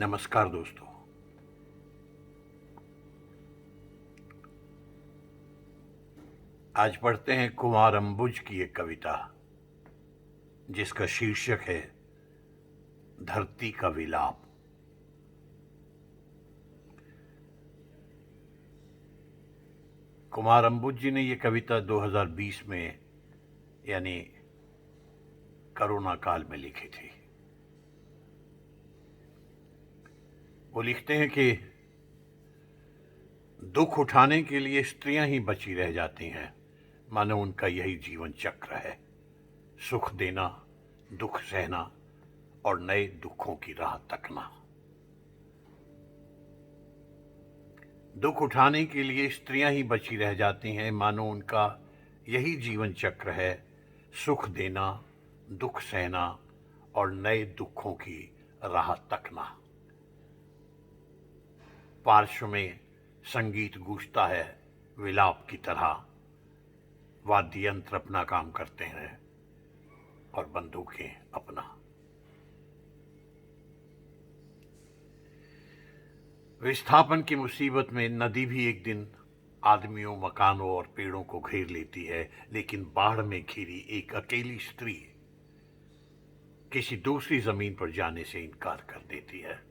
नमस्कार दोस्तों। आज पढ़ते हैं कुमार अंबुज की एक कविता जिसका शीर्षक है धरती का विलाप। कुमार अंबुज जी ने यह कविता 2020 में यानी कोरोना काल में लिखी थी। वो लिखते हैं कि दुख उठाने के लिए स्त्रियां ही बची रह जाती हैं, मानो उनका यही जीवन चक्र है। सुख देना, दुख सहना और नए दुखों की राह तकना। दुख उठाने के लिए स्त्रियां ही बची रह जाती हैं, मानो उनका यही जीवन चक्र है। सुख देना, दुख सहना और नए दुखों की राह तकना। पार्श्व में संगीत गूंजता है विलाप की तरह। वाद्य यंत्र अपना काम करते हैं और बंदूकें अपना। विस्थापन की मुसीबत में नदी भी एक दिन आदमियों, मकानों और पेड़ों को घेर लेती है, लेकिन बाढ़ में घिरी एक अकेली स्त्री किसी दूसरी जमीन पर जाने से इनकार कर देती है।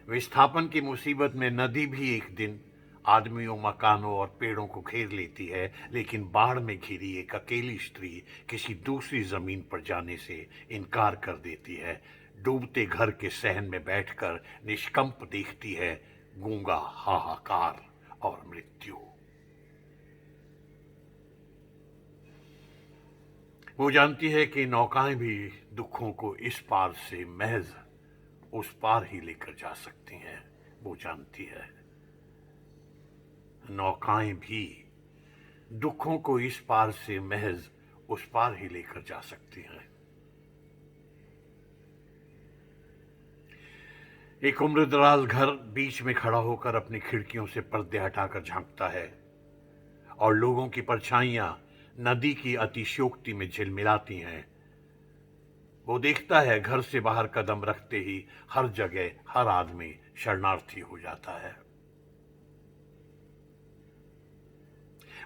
विस्थापन की मुसीबत में नदी भी एक दिन आदमियों, मकानों और पेड़ों को घेर लेती है, लेकिन बाढ़ में घिरी एक अकेली स्त्री किसी दूसरी जमीन पर जाने से इनकार कर देती है। डूबते घर के सहन में बैठकर निष्कंप देखती है गूंगा हाहाकार और मृत्यु। वो जानती है कि नौकाएं भी दुखों को इस पार से महज उस पार ही लेकर जा सकती हैं। वो जानती है नौकाएं भी दुखों को इस पार से महज उस पार ही लेकर जा सकती हैं। एक उम्रदराज घर बीच में खड़ा होकर अपनी खिड़कियों से पर्दे हटाकर झांकता है और लोगों की परछाइयां नदी की अतिशयोक्ति में झिलमिलाती हैं। वो देखता है घर से बाहर कदम रखते ही हर जगह हर आदमी शरणार्थी हो जाता है।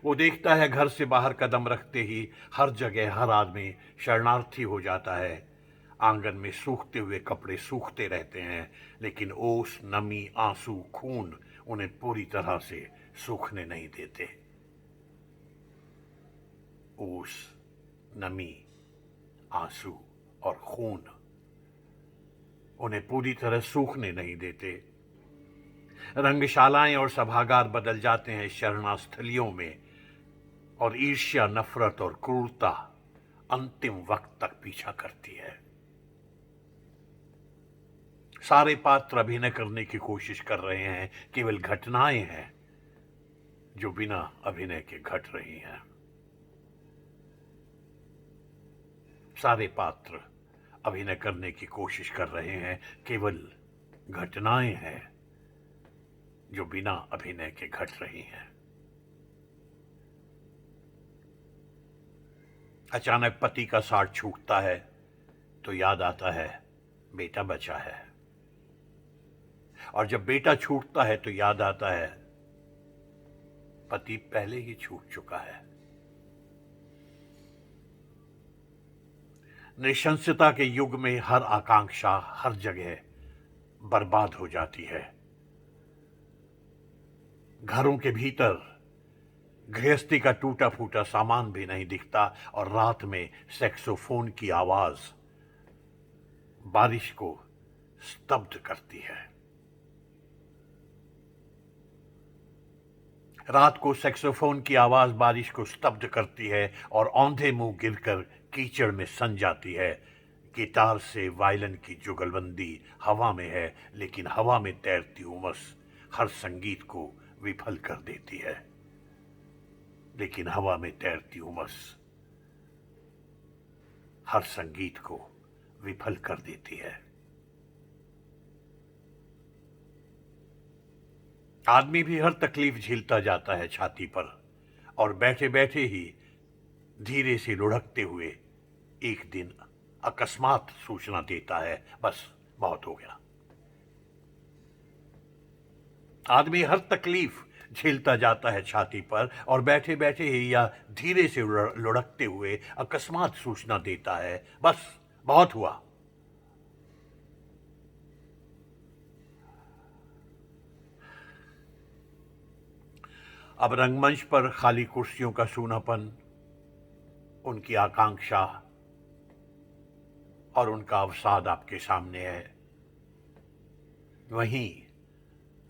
वो देखता है घर से बाहर कदम रखते ही हर जगह हर आदमी शरणार्थी हो जाता है। आंगन में सूखते हुए कपड़े सूखते रहते हैं, लेकिन ओस, नमी, आंसू, खून उन्हें पूरी तरह से सूखने नहीं देते। ओस, नमी, आंसू और खून उन्हें पूरी तरह सूखने नहीं देते। रंगशालाएं और सभागार बदल जाते हैं शरणास्थलियों में, और ईर्ष्या, नफरत और क्रूरता अंतिम वक्त तक पीछा करती है। सारे पात्र अभिनय करने की कोशिश कर रहे हैं, केवल घटनाएं हैं जो बिना अभिनय के घट रही हैं। सारे पात्र अभिनय करने की कोशिश कर रहे हैं, केवल घटनाएं हैं जो बिना अभिनय के घट रही हैं। अचानक पति का साथ छूटता है तो याद आता है बेटा बचा है, और जब बेटा छूटता है तो याद आता है पति पहले ही छूट चुका है। नृशंसता के युग में हर आकांक्षा हर जगह बर्बाद हो जाती है। घरों के भीतर गृहस्थी का टूटा फूटा सामान भी नहीं दिखता, और रात में सैक्सोफोन की आवाज बारिश को स्तब्ध करती है। रात को सैक्सोफोन की आवाज बारिश को स्तब्ध करती है और औंधे मुंह गिरकर कीचड़ में सन जाती है। गिटार से वायलिन की जुगलबंदी हवा में है, लेकिन हवा में तैरती उमस हर संगीत को विफल कर देती है। लेकिन हवा में तैरती उमस हर संगीत को विफल कर देती है। आदमी भी हर तकलीफ झेलता जाता है छाती पर, और बैठे बैठे ही धीरे से लुढ़कते हुए एक दिन अकस्मात सूचना देता है। बस बहुत हो गया। आदमी हर तकलीफ झेलता जाता है छाती पर, और बैठे बैठे ही या धीरे से लुढ़कते हुए अकस्मात सूचना देता है। बस बहुत हुआ। अब रंगमंच पर खाली कुर्सियों का सूनापन, उनकी आकांक्षा और उनका अवसाद आपके सामने है। वहीं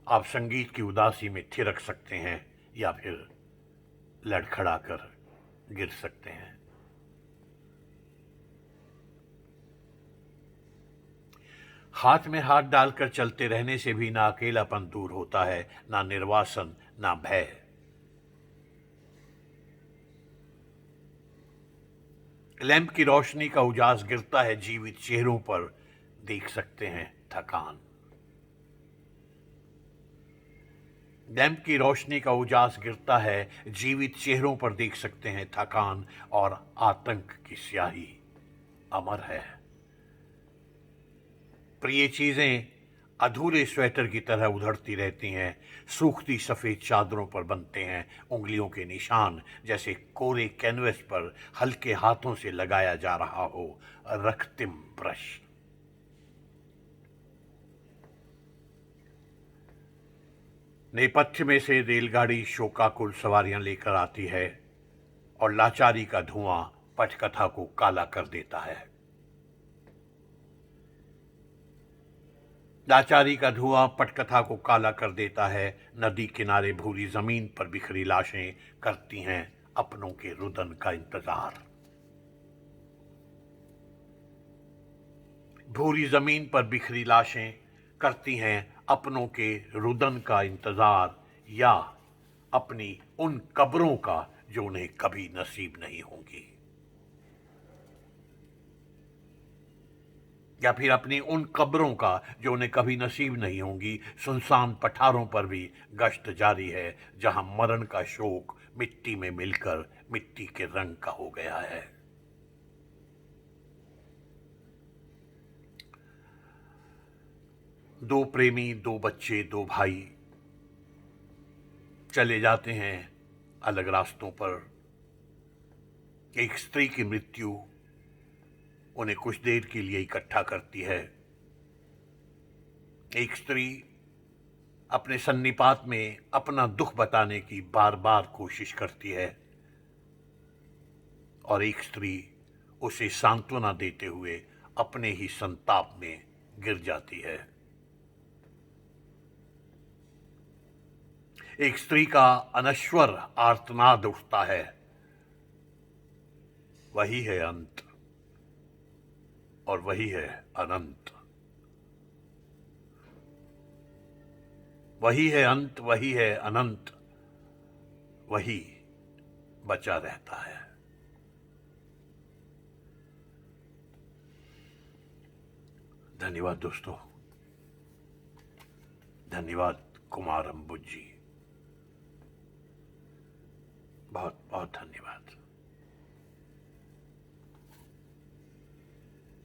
आप संगीत की उदासी में थिरक सकते हैं या फिर लड़खड़ाकर गिर सकते हैं। हाथ में हाथ डालकर चलते रहने से भी ना अकेलापन दूर होता है, ना निर्वासन, ना भय। लैंप की रोशनी का उजास गिरता है जीवित चेहरों पर, देख सकते हैं थकान। लैंप की रोशनी का उजास गिरता है जीवित चेहरों पर, देख सकते हैं थकान, और आतंक की स्याही अमर है। प्रिय चीजें अधूरे स्वेटर की तरह उधड़ती रहती हैं, सूखती सफेद चादरों पर बनते हैं उंगलियों के निशान, जैसे कोरे कैनवस पर हल्के हाथों से लगाया जा रहा हो रक्तिम ब्रश। नेपथ्य में से रेलगाड़ी शोकाकुल सवारियां लेकर आती है, और लाचारी का धुआं पटकथा को काला कर देता है। लाचारी का धुआं पटकथा को काला कर देता है। नदी किनारे भूरी जमीन पर बिखरी लाशें करती हैं अपनों के रुदन का इंतजार। भूरी जमीन पर बिखरी लाशें करती हैं अपनों के रुदन का इंतजार, या अपनी उन कब्रों का जो उन्हें कभी नसीब नहीं होंगी, या फिर अपनी उन कब्रों का जो उन्हें कभी नसीब नहीं होंगी। सुनसान पठारों पर भी गश्त जारी है, जहां मरण का शोक मिट्टी में मिलकर मिट्टी के रंग का हो गया है। दो प्रेमी, दो बच्चे, दो भाई चले जाते हैं अलग रास्तों पर। एक स्त्री की मृत्यु उन्हें कुछ देर के लिए इकट्ठा करती है। एक स्त्री अपने सन्निपात में अपना दुख बताने की बार बार कोशिश करती है, और एक स्त्री उसे सांत्वना देते हुए अपने ही संताप में गिर जाती है। एक स्त्री का अनश्वर आर्तनाद उठता है। वही है अंत, और वही है अनंत। वही है अंत, वही है अनंत, वही बचा रहता है। धन्यवाद दोस्तों, धन्यवाद कुमार अंबुज जी, बहुत बहुत धन्यवाद।